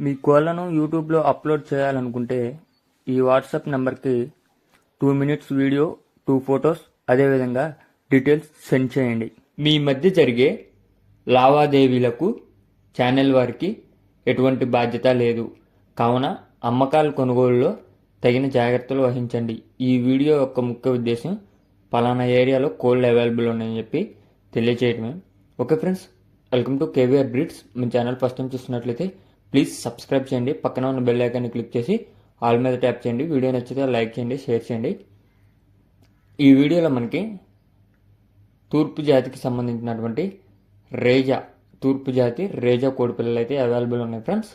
మీ కోళ్లను యూట్యూబ్లో అప్లోడ్ చేయాలనుకుంటే ఈ వాట్సాప్ నెంబర్కి 2 minutes వీడియో, 2 photos, అదేవిధంగా డీటెయిల్స్ సెండ్ చేయండి. మీ మధ్య జరిగే లావాదేవీలకు ఛానల్ వారికి ఎటువంటి బాధ్యత లేదు. కావున అమ్మకాల కొనుగోలులో తగిన జాగ్రత్తలు వహించండి. ఈ వీడియో యొక్క ముఖ్య ఉద్దేశం పలానా ఏరియాలో కోళ్ళు అవైలబుల్ ఉన్నాయని చెప్పి తెలియచేయడమే. Okay friends, welcome to KVR breeds. మీ ఛానల్ ఫస్ట్ టైం చూస్తున్నట్లయితే ప్లీజ్ సబ్స్క్రైబ్ చేయండి. పక్కన ఉన్న బెల్ ఐకాన్ని క్లిక్ చేసి ఆల్ మీద ట్యాప్ చేయండి. వీడియో నచ్చితే లైక్ చేయండి, షేర్ చేయండి. ఈ వీడియోలో మనకి తూర్పు జాతికి సంబంధించినటువంటి తూర్పు జాతి రేజా కోడి పిల్లలు అయితే అవైలబుల్ ఉన్నాయి ఫ్రెండ్స్.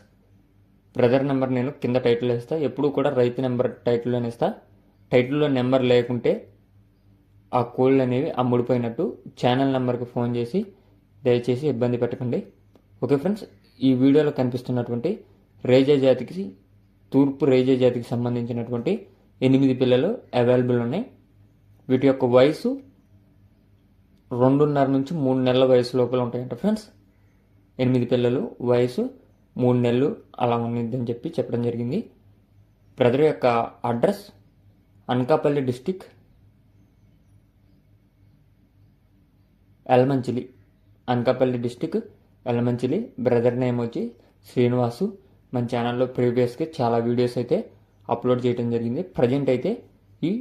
బ్రదర్ నెంబర్ నేను కింద టైటిల్ వేస్తా. ఎప్పుడు కూడా రైతు నెంబర్ టైటిల్లోనే ఇస్తా. టైటిల్లో నెంబర్ లేకుంటే ఆ కోళ్ళు అనేవి అమ్ముడిపోయినట్టు. ఛానల్ నెంబర్కి ఫోన్ చేసి దయచేసి ఇబ్బంది పెట్టకండి. ఓకే ఫ్రెండ్స్, ఈ వీడియోలో కనిపిస్తున్నటువంటి తూర్పు రేజా జాతికి సంబంధించినటువంటి 8 పిల్లలు అవైలబుల్ ఉన్నాయి. వీటి యొక్క వయసు 2.5 నుంచి 3 నెలల వయసు లోపల ఉంటాయంట ఫ్రెండ్స్. 8 పిల్లలు వయసు 3 నెలలు అలా ఉన్నదని చెప్పడం జరిగింది. బ్రదర్ యొక్క address Anakapalli district, Yelamanchili. Anakapalli district, Yelamanchili. Brother name వచ్చి శ్రీనివాసు. మన ఛానల్లో ప్రీవియస్గా చాలా వీడియోస్ అయితే అప్లోడ్ చేయడం జరిగింది. ప్రజెంట్ అయితే ఈ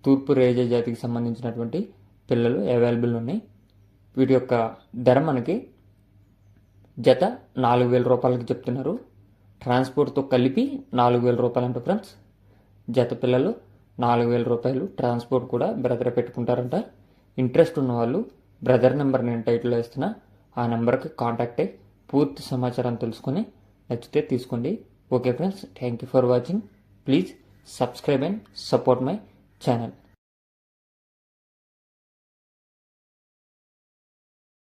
తూర్పు రేజా జాతికి సంబంధించినటువంటి పిల్లలు అవైలబుల్ ఉన్నాయి. వీటి యొక్క ధర మనకి జత 4,000 రూపాయలకి చెప్తున్నారు. ట్రాన్స్పోర్ట్తో కలిపి 4,000 రూపాయలు అంట ఫ్రెండ్స్. జత పిల్లలు 4,000 రూపాయలు. ట్రాన్స్పోర్ట్ కూడా బ్రదర్ పెట్టుకుంటారంట. ఇంట్రెస్ట్ ఉన్న వాళ్ళు బ్రదర్ నెంబర్ నేను టైటిల్లో ఇస్తున్నా, ఆ నెంబర్కి కాంటాక్ట్ అయ్యి పూర్తి సమాచారం తెలుసుకొని నచ్చితే తీసుకోండి. Okay friends, thank you for watching. Please subscribe and support my channel.